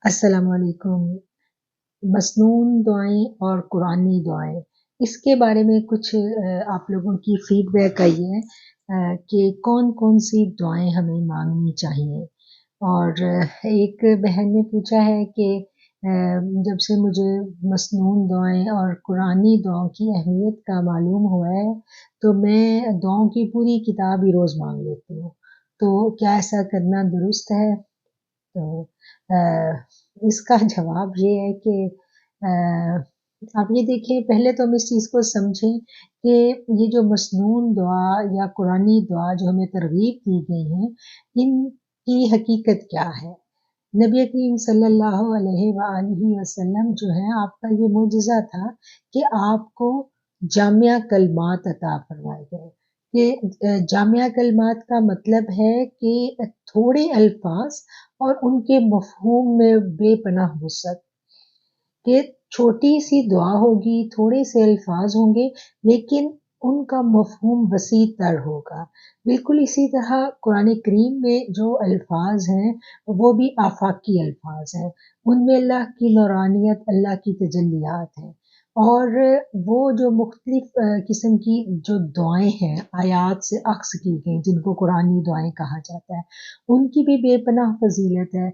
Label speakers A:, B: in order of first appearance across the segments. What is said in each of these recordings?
A: अस्सलाम वालेकुम। मसनून दुआएँ और कुरानी दुआएँ, इसके बारे में कुछ आप लोगों की फ़ीडबैक आई है कि कौन-कौन सी दुआएँ हमें माँगनी चाहिए। और एक बहन ने पूछा है कि जब से मुझे मसनून दुआएँ और कुरानी दुआओं की अहमियत का मालूम हुआ है, तो मैं दुआओं की पूरी किताब ही रोज़ माँग लेती हूँ। तो क्या ऐसा करना दुरुस्त है? तो इसका जवाब ये है कि आप ये देखिए, पहले तो हम इस चीज़ को समझें कि ये जो मसनून दुआ या कुरानी दुआ जो हमें तरगीब दी गई है, इनकी हकीकत क्या है? नबी करीम सल्लल्लाहु अलैहि वआलिहि वसल्लम जो है, आपका ये मुअजिज़ा था कि आपको जामिया कलमात अता फरमाए गए। ये जामिया कलमात का मतलब है कि थोड़े अल्फाज और उनके मफ़हूम में बेपनाह वुसअत, कि छोटी-सी दुआ होगी, थोड़े-से अल्फाज होंगे, लेकिन उनका मफ़हूम वसीअतर होगा। बिल्कुल इसी तरह कुरान करीम में जो अल्फाज हैं, वो भी आफ़ाक़ी अल्फाज हैं। उनमें अल्लाह की नूरानियत, अल्लाह की तजल्लियात हैं। और वो जो मुख्तलिफ़ किस्म की जो दुआएँ हैं, आयात से अख़्ज़ की गई, जिनको कुरानी दुआएँ कहा जाता है, उनकी भी बेपनाह फ़ज़ीलत है।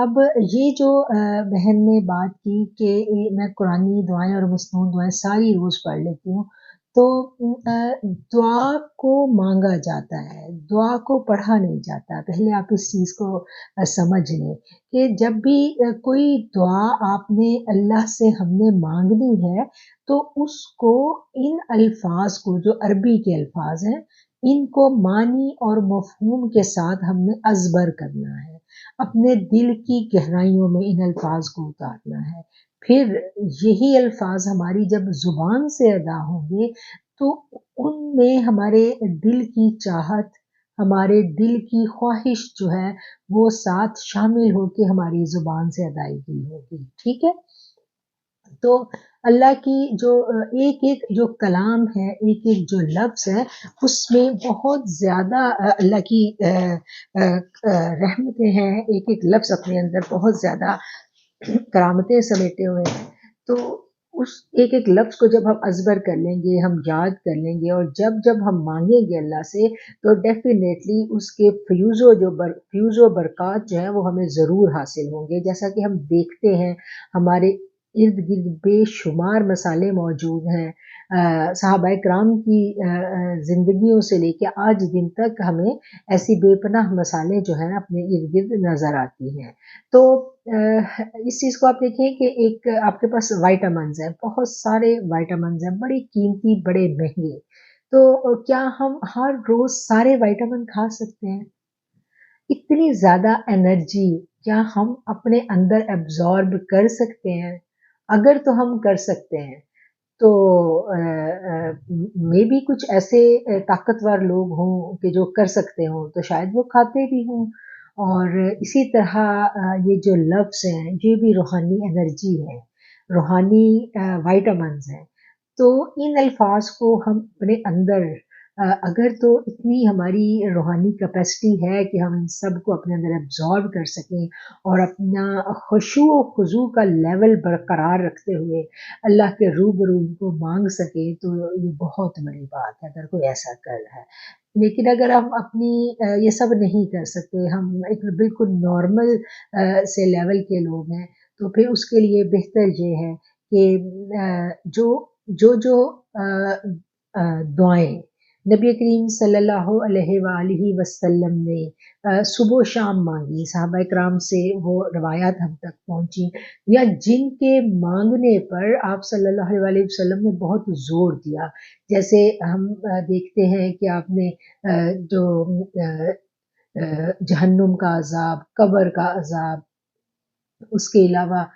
A: अब ये जो बहन ने बात की कि मैं कुरानी दुआएँ और मसनून दुआएँ सारी रोज़ पढ़ लेती हूँ, तो दुआ को माँगा जाता है, दुआ को पढ़ा नहीं जाता। पहले आप इस चीज़ को समझ लें कि जब भी कोई दुआ आपने अल्लाह से हमने माँगनी है, तो उसको इन अल्फाज को, जो अरबी के अल्फाज हैं, इनको मानी और मफ़हूम के साथ हमने अज़बर करना है। अपने दिल की गहराइयों में इन अल्फाज को उतारना है। फिर यही अल्फाज हमारी जब ज़ुबान से अदा होंगे, तो उनमें हमारे दिल की चाहत, हमारे दिल की ख़्वाहिश जो है, वो साथ शामिल होके हमारी ज़ुबान से अदायगी होगी, ठीक है? तो अल्लाह की जो एक-एक जो कलाम है, एक-एक जो लफ्ज़ है, उसमें बहुत ज़्यादा अल्लाह की रहमतें हैं। एक-एक लफ्ज़ अपने अंदर बहुत ज़्यादा करामतें समेटे हुए हैं। तो उस एक-एक लफ्ज़ को जब हम अज़बर कर लेंगे, हम याद कर लेंगे, और जब-जब हम माँगेंगे अल्लाह से, तो डेफ़िनेटली उसके फ़्यूज़ व बरक़ात जो हैं, वो हमें ज़रूर हासिल होंगे। जैसा कि हम देखते हैं, हमारे इर्द-गिर्द बेशुमार मसाले मौजूद हैं। सहाबाए किराम की ज़िंदगियों से लेके आज दिन तक हमें ऐसी बेपनाह मसाले जो हैं, अपने इर्द-गिर्द नज़र आती हैं। तो इस चीज़ को आप देखिए कि एक आपके पास विटामिन्स हैं, बहुत सारे विटामिन्स हैं, बड़े कीमती, बड़े महँगे। तो क्या हम हर रोज़ सारे विटामिन खा सकते हैं? इतनी ज़्यादा एनर्जी क्या हम अपने अंदर एब्ज़ॉर्ब कर सकते हैं? अगर तो हम कर सकते हैं, तो मेबी कुछ ऐसे ताकतवर लोग हों कि जो कर सकते हों, तो शायद वो खाते भी हों। और इसी तरह ये जो लफ्ज़ हैं, ये भी रूहानी एनर्जी है, रूहानी विटामिन्स हैं। तो इन अल्फाज़ को हम अपने अंदर अगर तो इतनी हमारी रूहानी कैपेसिटी है कि हम इन सब को अपने अंदर एब्ज़ॉर्ब कर सकें और अपना खुशू व खुज़ू का लेवल बरकरार रखते हुए अल्लाह के रूबरू इनको माँग सकें, तो ये बहुत बड़ी बात है, अगर कोई ऐसा कर रहा है। लेकिन अगर हम अपनी ये सब नहीं कर सकते, हम एक बिल्कुल नॉर्मल से लेवल के लोग हैं, तो फिर उसके लिए बेहतर ये है कि जो दुआएँ नबी करीम सल्लल्लाहु अलैहि वालिहि वसल्लम ने सुबह-शाम माँगी, सहाबाए किराम से वो रिवायात हम तक पहुँची, या जिनके माँगने पर आप सल्लल्लाहु अलैहि वसल्लम ने बहुत ज़ोर दिया। जैसे हम देखते हैं कि आपने जो जहन्नुम का अज़ाब, कब्र का अज़ाब, उसके अलावा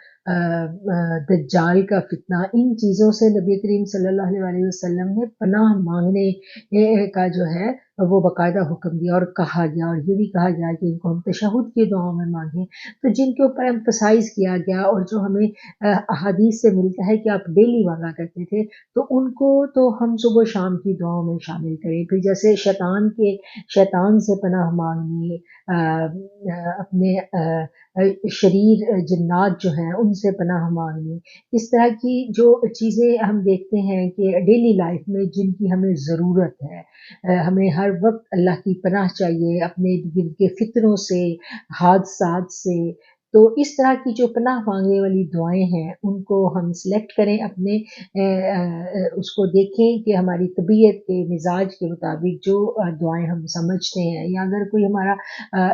A: दज्जाल का फ़ितना, इन चीज़ों से नबी करीम सल्लल्लाहु अलैहि वसल्लम ने पनाह माँगने का जो है वो बाकायदा हुक्म दिया और कहा गया, और ये भी कहा गया कि इनको हम तशहुद की दुआओं में मांगें। तो जिनके ऊपर एम्फसाइज किया गया और जो हमें अहादीस से मिलता है कि आप डेली मांगा करते थे, तो उनको तो हम सुबह शाम की दुआओं में शामिल करें। फिर जैसे शैतान से पनाह मांगनी, अपने शरीर जिन्नात जो हैं उनसे पनाह मांगनी, इस तरह की जो चीज़ें हम देखते हैं कि डेली लाइफ में जिनकी हमें ज़रूरत है, हमें हर वक्त अल्लाह की पनाह चाहिए अपने इर्द गिर्द के फितरों से, हादसात से। तो इस तरह की जो पनाह मांगने वाली दुआएं हैं उनको हम सिलेक्ट करें अपने, उसको देखें कि हमारी तबीयत के मिजाज के मुताबिक जो दुआएं हम समझते हैं, या अगर कोई हमारा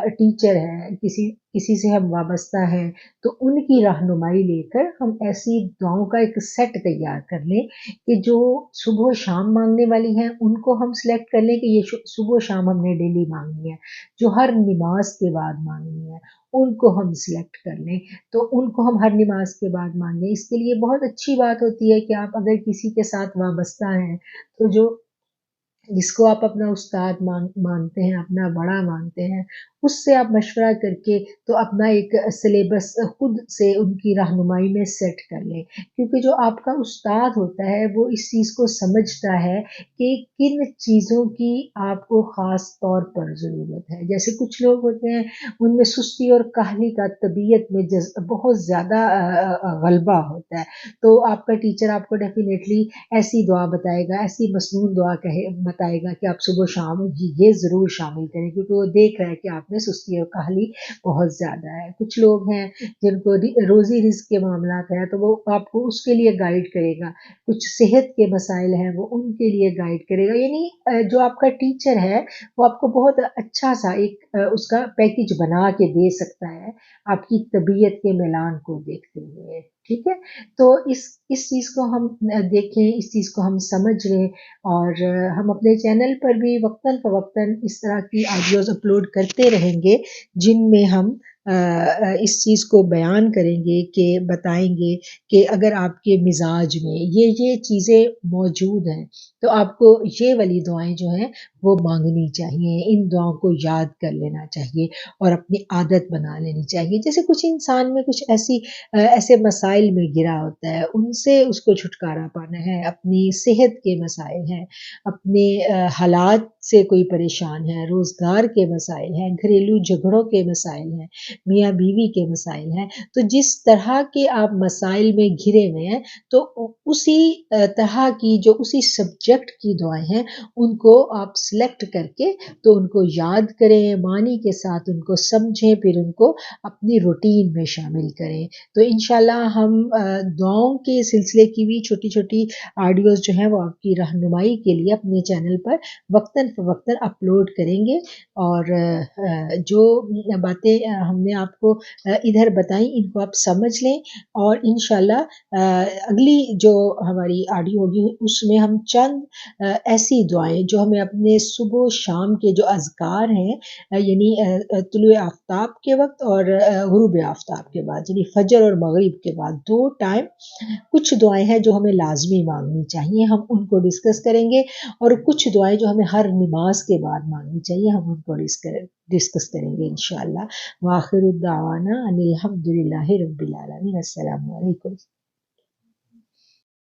A: टीचर है, किसी से हम वाबस्ता हैं, तो उनकी रहनुमाई लेकर हम ऐसी दुआओं का एक सेट तैयार कर लें कि जो सुबह शाम मांगने वाली हैं उनको हम सिलेक्ट कर लें कि ये सुबह शाम हमने डेली मांगनी है। जो हर नमाज के बाद मांगनी है उनको हम सिलेक्ट कर लें, तो उनको हम हर नमाज के बाद मांगें। इसके लिए बहुत अच्छी बात होती है कि आप अगर किसी के साथ वाबस्ता हैं, तो जो जिसको आप अपना उस्ताद मानते हैं, अपना बड़ा मानते हैं, उससे आप मशवरा करके तो अपना एक सिलेबस खुद से उनकी रहनुमाई में सेट कर लें। क्योंकि जो आपका उस्ताद होता है वो इस चीज़ को समझता है कि किन चीज़ों की आपको ख़ास तौर पर ज़रूरत है। जैसे कुछ लोग होते हैं, उनमें सुस्ती और काहली का तबीयत में बहुत ज़्यादा ग़लबा होता है, तो आपका टीचर आपको डेफ़िनेटली ऐसी दुआ बताएगा, ऐसी मसनून दुआ बताएगा कि आप सुबह-शाम ये ज़रूर शामिल करें, क्योंकि वो देख रहा है कि आप में सुस्ती और काहली बहुत ज़्यादा है। कुछ लोग हैं जिनको रोज़ी रिज़्क के मामलात हैं, तो वो आपको उसके लिए गाइड करेगा। कुछ सेहत के मसाइल हैं, वो उनके लिए गाइड करेगा। यानी जो आपका टीचर है, वो आपको बहुत अच्छा-सा एक उसका पैकेज बना के दे सकता है, आपकी तबीयत के मिलान को देखते हुए। ठीक है? तो इस चीज़ को हम देखें, इस चीज़ को हम समझ लें, और हम अपने चैनल पर भी वक्तन-फ़वक्तन इस तरह की ऑडियोज़ अपलोड करते रहेंगे, जिनमें हम इस चीज़ को बयान करेंगे, कि बताएँगे कि अगर आपके मिज़ाज में ये चीज़ें मौजूद हैं, तो आपको ये वाली दुआएँ जो हैं वो माँगनी चाहिए, इन दुआओं को याद कर लेना चाहिए और अपनी आदत बना लेनी चाहिए। जैसे कुछ इंसान में कुछ ऐसे मसाइल में घिरा होता है, उनसे उसको छुटकारा पाना है, अपनी सेहत के मसाइल हैं, अपने हालात से कोई परेशान है, रोज़गार के मसाइल हैं, घरेलू झगड़ों के मसाइल हैं, मियाँ-बीवी के मसाइल हैं। तो जिस तरह के आप मसाइल में घिरे हुए हैं, तो उसी तरह की जो उसी सब्जेक्ट की दुआएँ हैं, उनको आप सिलेक्ट करके तो उनको याद करें, मानी के साथ उनको समझें, फिर उनको अपनी रूटीन में शामिल करें। तो इंशाल्लाह हम दुआओं के सिलसिले की भी छोटी-छोटी ऑडियोज़ जो हैं वो आपकी रहनुमाई के लिए अपने चैनल पर वक्तन-फ़वक्तन अपलोड करेंगे, और जो बातें हमने आपको इधर बताई, इनको आप समझ लें, और इंशाल्लाह अगली जो हमारी ऑडियो होगी उसमें हम चंद ऐसी दुआएँ जो हमें अपने सुबह शाम के जो अज़कार हैं, यानी तुलुए आफ्ताब के वक़्त और गुरूब आफ्ताब के बाद, यानी फ़जर और मग़रिब के बाद 2 टाइम कुछ दुआएँ हैं जो हमें लाज़मी माँगनी चाहिए, हम उनको डिस्कस करेंगे, और कुछ दुआएँ जो हमें हर नमाज़ के बाद माँगनी चाहिए, हम उनको डिस्कस करेंगे इंशाअल्लाह। व आखिरु दावाना अनिल हम्दुलिल्लाहि रब्बिल आलमीन। अस्सलामु अलैकुम।